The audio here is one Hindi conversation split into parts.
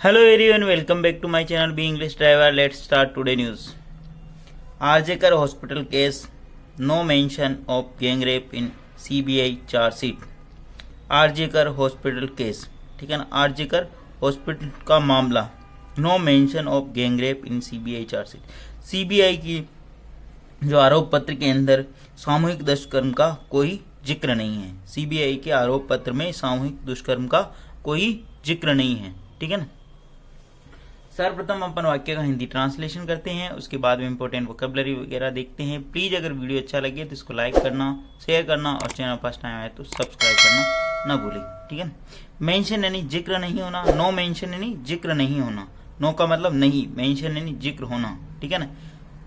Hello everyone, welcome back to my channel Be English Driver. Let's start today news. RJkar hospital case, no mention of gang rape in CBI charge sheet. RJkar hospital case, ठीक है ना, RJkar हॉस्पिटल का मामला, no mention of gang rape in CBI charge sheet. CBI की जो आरोप पत्र के अंदर सामूहिक दुष्कर्म का कोई जिक्र नहीं है. CBI के आरोप पत्र में सामूहिक दुष्कर्म का कोई जिक्र नहीं है. ठीक है ना. सर्वप्रथम अपन वाक्य का हिंदी ट्रांसलेशन करते हैं, उसके बाद में इंपॉर्टेंट वोकैबुलरी वगैरह देखते हैं. प्लीज अगर वीडियो अच्छा लगे तो इसको लाइक करना, शेयर करना और चैनल फर्स्ट टाइम आए तो सब्सक्राइब करना ना भूलें. ठीक है. मेंशन यानी जिक्र नहीं होना, नो मेंशन यानी जिक्र नहीं होना. नो का मतलब नहीं, मेंशन यानी जिक्र होना. ठीक है ना.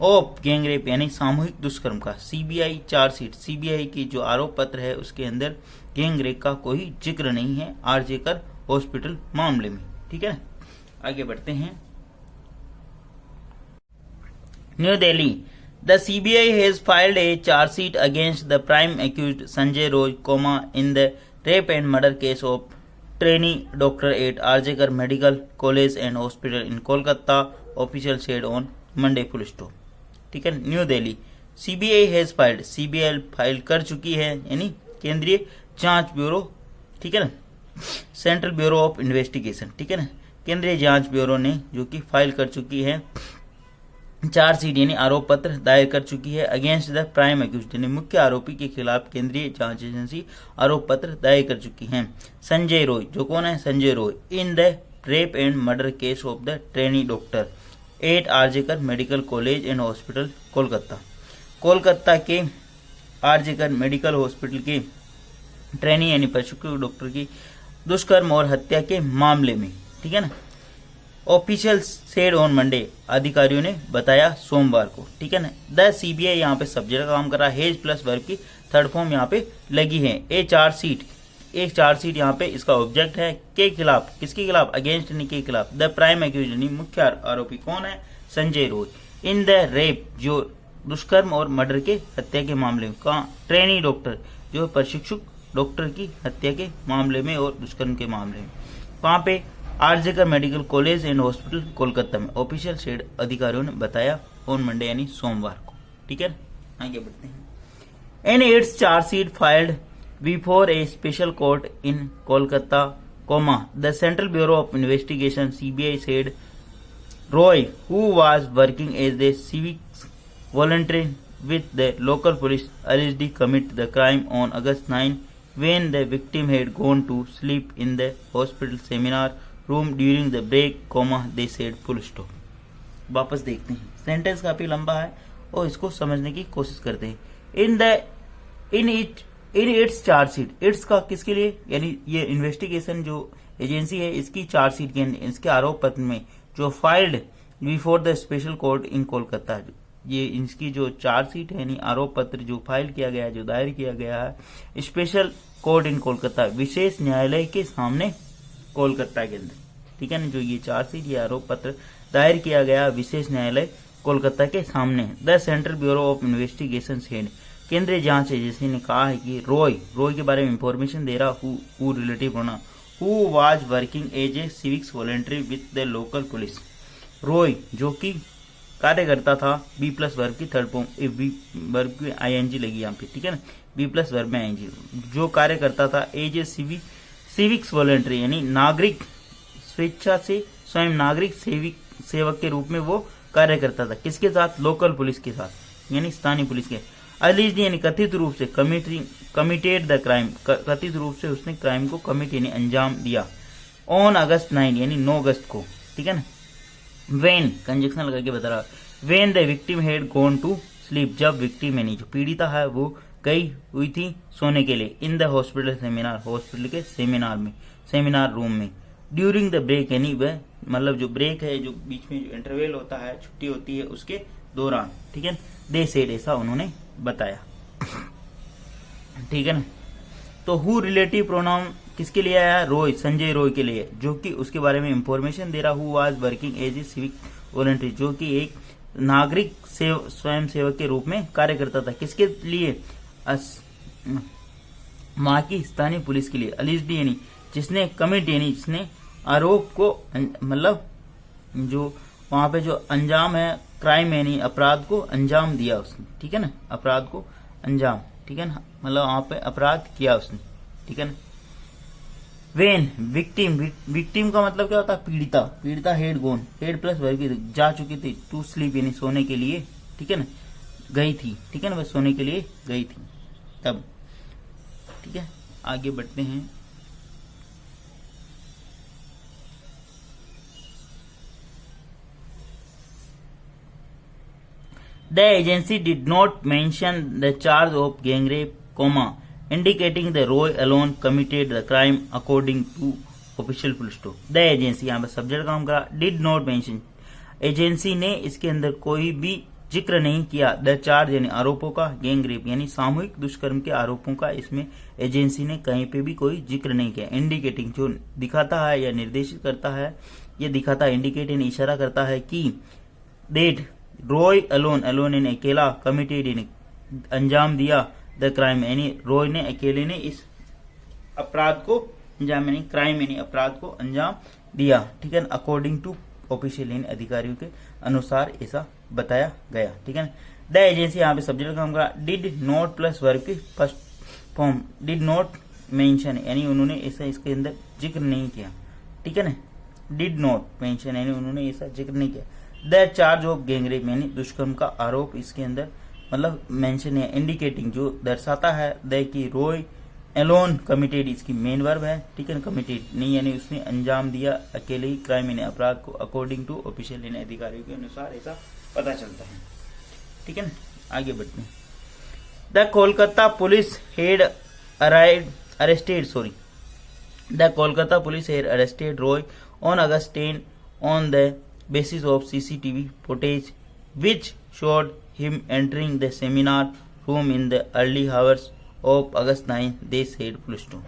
ऑफ गैंग रेप यानी सामूहिक दुष्कर्म का. CBI चार्ज शीट, CBI की जो आरोप पत्र है उसके अंदर गैंग रेप का कोई जिक्र नहीं है RJkar हॉस्पिटल मामले में. ठीक है. आगे बढ़ते हैं. New Delhi. The CBI has filed A charge sheet against the prime accused Sanjay Roy in the rape and murder case of trainee doctor at RJkar medical college and hospital in Kolkata. Official said on Monday. Full stop. ठीक है. New Delhi. CBI has filed, CBI file कर चुकी है यानी केंद्रीय जांच ब्यूरो. ठीक है ना. Central bureau of investigation. ठीक है ना. केंद्रीय जांच ब्यूरो ने जो कि फाइल कर चुकी है चार्ज शीट यानी आरोप पत्र दायर कर चुकी है अगेंस्ट द प्राइम एक्यूज्ड यानी मुख्य आरोपी के खिलाफ केंद्रीय जांच एजेंसी आरोप पत्र दायर कर चुकी है. संजय रॉय, जो कौन है? Sanjay Roy. In the rape and murder case of the trainee doctor at RJkar medical college and hospital Kolkata. Kolkata के RJkar मेडिकल हॉस्पिटल के ट्रेनी यानी प्रशिक्षु डॉक्टर की दुष्कर्म और हत्या के मामले में. ठीक है ना. ऑफिशियल सेड ऑन मंडे, अधिकारियों ने बताया सोमवार को. ठीक है ना. द CBI यहाँ पे सब्जेक्ट का काम कर रहा है. हेज प्लस वर्ब की थर्ड फॉर्म यहाँ पे लगी है. एक चार्ज शीट यहाँ पे इसका ऑब्जेक्ट है के खिलाफ. किसके खिलाफ? अगेंस्ट यानी के खिलाफ. द प्राइम एक्यूज यानी मुख्य आरोपी कौन है? Sanjay Roy. In the rape, जो दुष्कर्म और मर्डर के हत्या के मामले में. कहाँ? ट्रेनी डॉक्टर, जो प्रशिक्षु डॉक्टर की हत्या के मामले में और दुष्कर्म के मामले में. कहाँ पे? RJkar medical college and hospital Kolkata में. ऑफिशियल सेड अधिकारियों ने बताया ऑन मंडे यानी सोमवार को. ठीक है. आगे बढ़ते हैं. In its charge sheet filed before A special court in Kolkata, the central bureau of investigation CBI said Roy, who was working as a civic volunteer with the local police, allegedly committed the crime on August 9 when the victim had gone to sleep in the hospital seminar room during the break, they said. full stop. वापस देखते हैं. सेंटेंस काफी लंबा है और इसको समझने की कोशिश करते हैं. In its charge sheet. It's का किसके लिए? यानी ये इन्वेस्टिगेशन जो एजेंसी है इसकी चार्ज शीट के इसके आरोप पत्र में जो filed before the special court in Kolkata, ये इसकी जो चार्ज शीट है यानी आरोप पत्र जो फाइल किया गया है, जो दायर किया गया है स्पेशल कोर्ट इन कोलकाता, विशेष न्यायालय के सामने कोलकाता के अंदर. ठीक है ना. जो ये चार्ज शीट, ये आरोप पत्र दायर किया गया विशेष न्यायालय कोलकाता के सामने. The central bureau of investigation head, केंद्रीय जांच एजेंसी ने कहा है कि रॉय के बारे में इंफॉर्मेशन दे रहा. हु रिलेटिव होना. Who was working as a civics voluntary with the local police. Roy जो कि कार्य करता था. बी प्लस वर्ब की थर्ड फॉर्म, वर्ब की ING लगी यहाँ पे. ठीक है ना. बी प्लस वर्ब में ING, जो कार्य करता था एज ए सिविक्स वॉलंटरी यानी नागरिक स्वेच्छा से स्वयं नागरिक सेवक के रूप में वो कार्य करता था. किसके साथ? लोकल पुलिस के साथ यानी स्थानीय पुलिस के. अलीज यानी कथित रूप से, कमिटेड द क्राइम, कथित रूप से उसने क्राइम को कमिट यानी अंजाम दिया. ऑन अगस्त 9 यानी 9 अगस्त को. ठीक है ना. वेन कंजक्शन लगा के बता रहा. When the victim had gone to sleep, जब विक्टिम यानी जो पीड़िता है वो गई हुई थी सोने के लिए. In the hospital seminar, hospital के सेमिनार में, सेमिनार रूम में. ड्यूरिंग द ब्रेक यानी वह मतलब जो ब्रेक है, जो बीच में जो इंटरवल होता है, छुट्टी होती है, उसके दौरान. ठीक है. दे सेड, ऐसा उन्होंने बताया. ठीक है ना. तो हु रिलेटिव प्रोनाउन किसके लिए आया? रॉय, संजय रॉय के लिए, जो कि उसके बारे में इंफॉर्मेशन दे रहा. Who was working as a civic voluntary, जो कि एक नागरिक स्वयं सेवक के रूप में कार्य करता था. किसके लिए? वहां की स्थानीय पुलिस के लिए. अलिस्डी यानी जिसने कमिट यानी जिसने आरोप को मतलब जो वहां पे जो अंजाम है क्राइम यानी अपराध को अंजाम दिया उसने, ठीक है ना, अपराध को अंजाम, ठीक है ना, मतलब वहां पे अपराध किया उसने, ठीक है ना। वेन विक्टिम का मतलब क्या होता है, पीड़िता, पीड़िता हेड गोन, हेड प्लस वर्ग जा चुकी थी, टू स्लीप यानी सोने के लिए, ठीक है ना, गई थी, ठीक है ना, बस सोने के लिए गई थी तब, ठीक है। आगे बढ़ते हैं। The agency did not mention the charge of gang rape, indicating the Roy alone committed the crime according to official full stop. The agency यहाँ पे सब्जेक्ट काम करा, did not mention, एजेंसी ने इसके अंदर कोई भी जिक्र नहीं किया, द चार्ज यानी आरोपों का, गैंग रेप यानी सामूहिक दुष्कर्म के आरोपों का, इसमें एजेंसी ने कहीं पे भी कोई जिक्र नहीं किया। इंडिकेटिंग जो दिखाता है या निर्देशित करता है, ये दिखाता है, इंडिकेट यानी इशारा करता है कि डेट रॉय अलोन, अलोन यानी अकेला, कमिटेड यानी अंजाम दिया, द क्राइम यानी रॉय ने अकेले ने इस अपराध को अंजाम यानी क्राइम यानी अपराध को अंजाम दिया, ठीक है, अकॉर्डिंग टू ऑफिशियल यानी अधिकारियों के अनुसार ऐसा बताया गया, ठीक है। द एजेंसी यहाँ पे सब्जेक्ट काम करा, डिड नॉट प्लस वर्ब की first form, did not mention यानी उन्होंने ऐसा इसके अंदर जिक्र नहीं किया, ठीक है ना, डिड नॉट मेंशन यानी उन्होंने ऐसा जिक्र नहीं किया। द चार्ज ऑफ गैंगरेप यानी दुष्कर्म का आरोप इसके अंदर मतलब मेंशन है, इंडिकेटिंग जो दर्शाता है, द की रॉय एलोन कमिटेड इसकी मेन वर्ब है, ठीक है, कमिटेड नहीं यानी उसने अंजाम दिया अकेले ही, क्राइम यानी अपराध को, अकॉर्डिंग टू ऑफिशियल यानी अधिकारियों के अनुसार ऐसा पता चलता है, ठीक है ना। आगे बढ़ते हैं। The Kolkata police had arrested Roy on August 10 on the basis of CCTV footage which showed him entering the seminar room in the early hours of August 9, they said police to.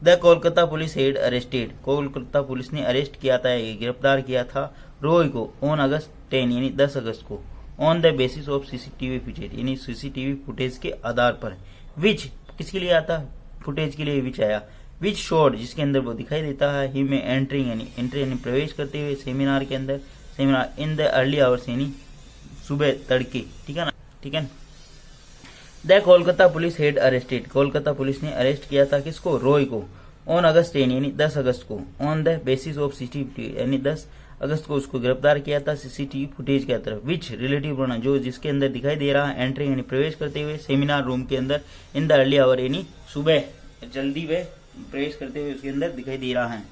The Kolkata police had arrested, Kolkata police ने अरेस्ट किया था, गिरफ्तार किया था रॉय को ऑन August 10 यानी 10 अगस्त को, on the basis of CCTV footage यानी CCTV फुटेज के आधार पर, विच किसके लिए आता, फुटेज के लिए विच आया, विच शोड जिसके अंदर वो दिखाई देता है, ही में एंट्रिंग यानी एंट्री यानी प्रवेश करते हुए, सेमिनार के अंदर, seminar in the early hours यानी सुबह तड़के, ठीक है ना, ठीक है। The Kolkata police had arrested, Kolkata police ने अरेस्ट किया था किसको, रॉय को, ऑन August 10 यानी 10 अगस्त को, on the basis of CCTV यानी 10 अगस्त को उसको गिरफ्तार किया था CCTV फुटेज के तरफ, विच रिलेटिव प्रोनाउन जो जिसके अंदर दिखाई दे रहा है, एंट्रिंग यानी प्रवेश करते हुए, सेमिनार रूम के अंदर, इन द अर्ली आवर यानी सुबह जल्दी वे प्रवेश करते हुए उसके अंदर दिखाई दे रहा है,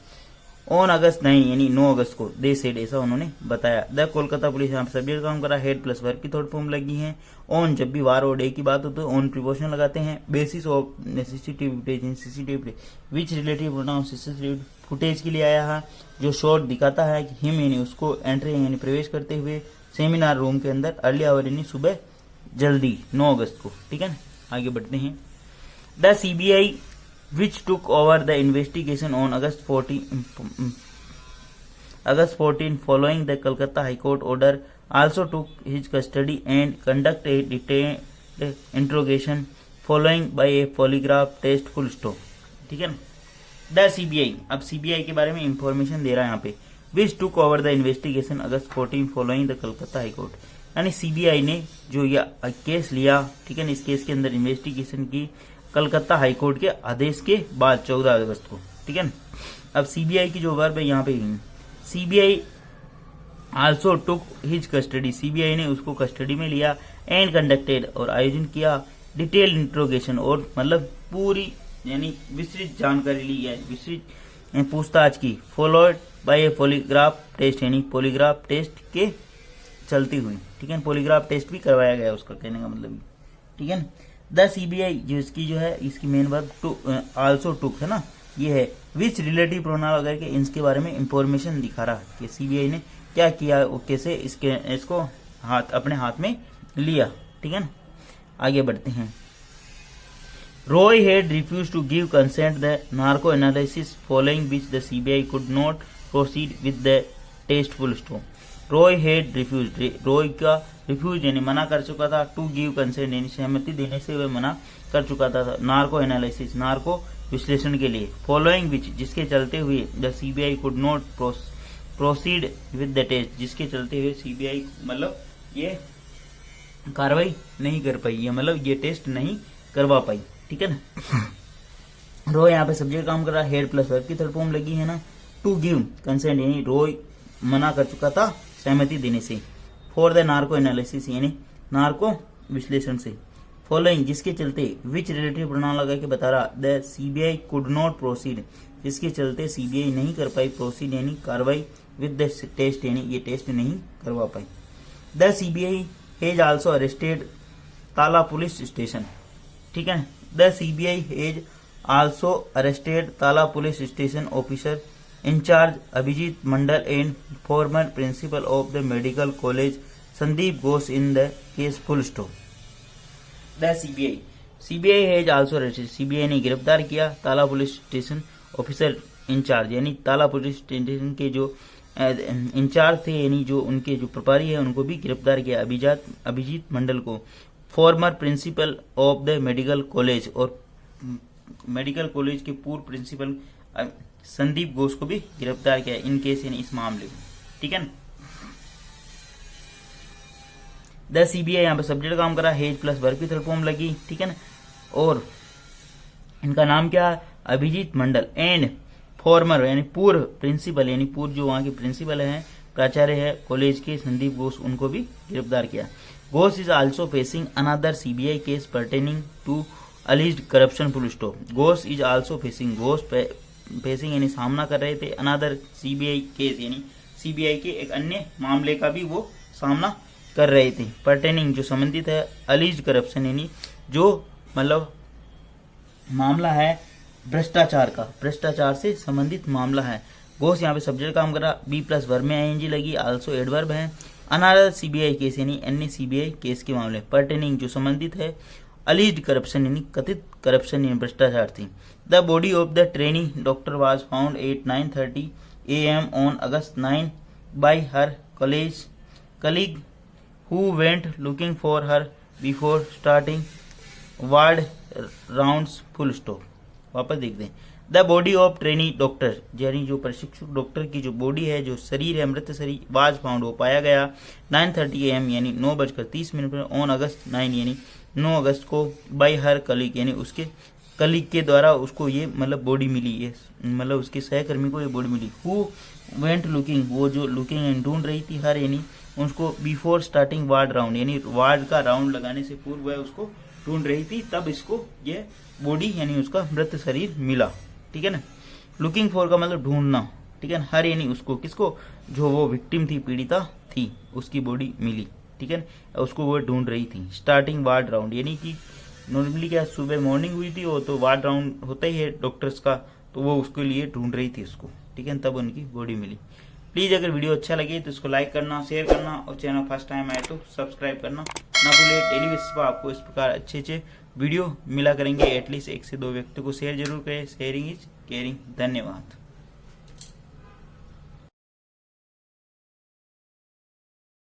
ऑन August 9 यानी 9 अगस्त को, दे सेड ऐसा उन्होंने बताया। द कोलकाता पुलिस यहाँ पर सब्जेक्ट काम करा, हेड प्लस वर्ब की थर्ड फॉर्म लगी है, ऑन जब भी वार और डे की बात हो तो ऑन प्रिपोजिशन लगाते हैं, basis of CCTV footage, CCTV footage, which relative pronoun CCTV footage के लिए आया है, जो शॉट दिखाता है कि हिम यानी उसको एंट्री यानी प्रवेश करते हुए, सेमिनार रूम के अंदर, अर्ली आवर यानी सुबह जल्दी 9 अगस्त को, ठीक है ना। आगे बढ़ते हैं। The CBI which took over the investigation on August 14 following the Calcutta High Court order also took his custody and conduct a detailed interrogation following by a polygraph test full stop, ठीक है ना। द CBI, अब CBI के बारे में इंफॉर्मेशन दे रहा है यहाँ पे, which took over the investigation August 14 following the Calcutta High Court, यानी CBI ने जो ये केस लिया, ठीक है ना, इस केस के अंदर इन्वेस्टिगेशन की कलकत्ता हाईकोर्ट के आदेश के बाद 14 अगस्त को, ठीक है ना। अब CBI की जो वर्ब है यहाँ पे, CBI also took his custody, CBI ने उसको कस्टडी में लिया, एंड कंडक्टेड और आयोजन किया, डिटेल इंट्रोगेशन और मतलब पूरी यानी विस्तृत जानकारी ली है, विस्तृत पूछताछ की, followed by a polygraph test यानी पॉलीग्राफ टेस्ट के चलती हुई, ठीक है, पॉलीग्राफ टेस्ट भी करवाया गया उसका, कहने का मतलब, ठीक है ना। द CBI जो इसकी जो है इसकी main verb to also took है ना, ये है, विच रिलेटिव प्रोनाउन वगैरह के इसके बारे में इंफॉर्मेशन दिखा रहा है कि CBI ने क्या किया, कैसे इसको अपने हाथ में लिया, ठीक है ना। आगे बढ़ते हैं। Roy had refuse to give consent the narco analysis following which the CBI could not proceed with the test full stop. Roy had refuse, Roy का रिफ्यूज यानी मना कर चुका था, टू गिव कंसेंट यानी सहमति देने से वह मना कर चुका था, नार्को एनालिसिस, नार्को विश्लेषण के लिए। फॉलोइंग विच, जिसके चलते हुए the CBI could not proceed with the test, जिसके चलते हुए सीबीआई मतलब ये कार्रवाई नहीं कर पाई, ये मतलब ये टेस्ट नहीं करवा पाई, ठीक है ना। रो यहाँ पे सब्जेक्ट काम कर रहा है, हेड प्लस वर्ब की थर्ड फॉर्म लगी है ना। टू गिव कंसेंट, यानी रो मना कर चुका था सहमति देने से। फॉर द नार्को एनालिसिस, यानी नार्को विश्लेषण से। फॉलोइंग, जिसके चलते, विच रिलेटिव प्रोनाउन लगा के बता रहा, the CBI could not proceed, जिसके चलते सीबीआई नहीं कर पाई प्रोसीड यानी कार्रवाई विद द टेस्ट, यानी ये टेस्ट नहीं करवा पाई। The CBI has also arrested Tala police station, ठीक है। The CBI has also arrested Tala police station officer in charge Abhijit Mandal and former principal of the medical college Sandip Ghosh in the case full stop. The CBI has also arrested, CBI ने गिरफ्तार किया ताला पुलिस स्टेशन ऑफिसर इंचार्ज, यानी ताला पुलिस स्टेशन के जो इंचार्ज थे, यानी जो उनके जो प्रभारी है उनको भी गिरफ्तार किया, अभिजीत मंडल को। Farmer principal of the medical college, और मेडिकल कॉलेज के पूर्व प्रिंसिपल संदीप घोष को भी गिरफ्तार किया इन केस, यानी इस मामले में, ठीक है ना। द सीबीआई यहाँ पे सब्जेक्ट काम करा, हेज प्लस वर्ब की थर्ड फॉर्म लगी, ठीक है ना। और इनका नाम क्या है, अभिजीत मंडल एंड फॉर्मर यानी पूर्व प्रिंसिपल, यानी पूर्व जो वहां के प्रिंसिपल हैं, प्राचार्य है कॉलेज के संदीप घोष, उनको भी गिरफ्तार किया। Ghosh is also facing another CBI case pertaining to alleged corruption full stop. Ghosh is also facing, Ghosh facing यानी सामना कर रहे थे अनदर सीबीआई केस, यानी सीबीआई के एक अन्य मामले का भी वो सामना कर रहे थे। पर्टेनिंग जो संबंधित है, अलीज्ड करप्शन यानी जो मतलब मामला है भ्रष्टाचार का, भ्रष्टाचार से संबंधित मामला है। घोष यहाँ पे सब्जेक्ट काम कर रहा, बी प्लस वर्ब में आईएनजी लगी, आल्सो एडवर्ब है। अनदर सीबीआई केस यानी अन्य सीबीआई केस के मामले। पर्टेनिंग जो संबंधित है, अलीज्ड करप्शन यानी कथित करप्शन यानी भ्रष्टाचार थी। The body of the trainee doctor was found at 9:30 AM on August 9 bye her college colleague who went looking for her before starting ward rounds full stop. वापस देख दें। The body of trainee doctor, यानी जो प्रशिक्षु डॉक्टर की जो बॉडी है, जो शरीर है, मृत शरीर, वाज फाउंड वो पाया गया 9:30 AM यानी 9:30 पर ऑन August 9 यानी 9 अगस्त को बाय हर कलीग यानी उसके कलीग के द्वारा उसको ये मतलब बॉडी मिली, ये मतलब उसके सहकर्मी को ये बॉडी मिली। हु वेंट लुकिंग, वो जो लुकिंग ढूंढ रही थी हर यानी उसको बिफोर स्टार्टिंग वार्ड राउंड यानी वार्ड का राउंड लगाने से पूर्व वह उसको ढूंढ रही थी, तब इसको ये बॉडी यानी उसका मृत शरीर मिला, ठीक है ना। लुकिंग फॉर का मतलब ढूंढना, ठीक है ना। हर यानी उसको, किसको, जो वो विक्टिम थी, पीड़िता थी, उसकी बॉडी मिली, ठीक है ना। उसको वो ढूंढ रही थी। स्टार्टिंग वार्ड राउंड यानी कि नॉर्मली क्या सुबह मॉर्निंग हुई थी वो, तो वार्ड राउंड होता ही है डॉक्टर्स का, तो वो उसके लिए ढूंढ रही थी उसको, ठीक है, तब उनकी बॉडी मिली। प्लीज अगर वीडियो अच्छा लगे तो इसको लाइक करना, शेयर करना, और चैनल फर्स्ट टाइम आए तो सब्सक्राइब करना ना भूले। डेली बेसिस पर आपको इस प्रकार अच्छे अच्छे वीडियो मिला करेंगे, एटलीस्ट 1 से 2 व्यक्ति को शेयर जरूर करें। Sharing is caring. धन्यवाद।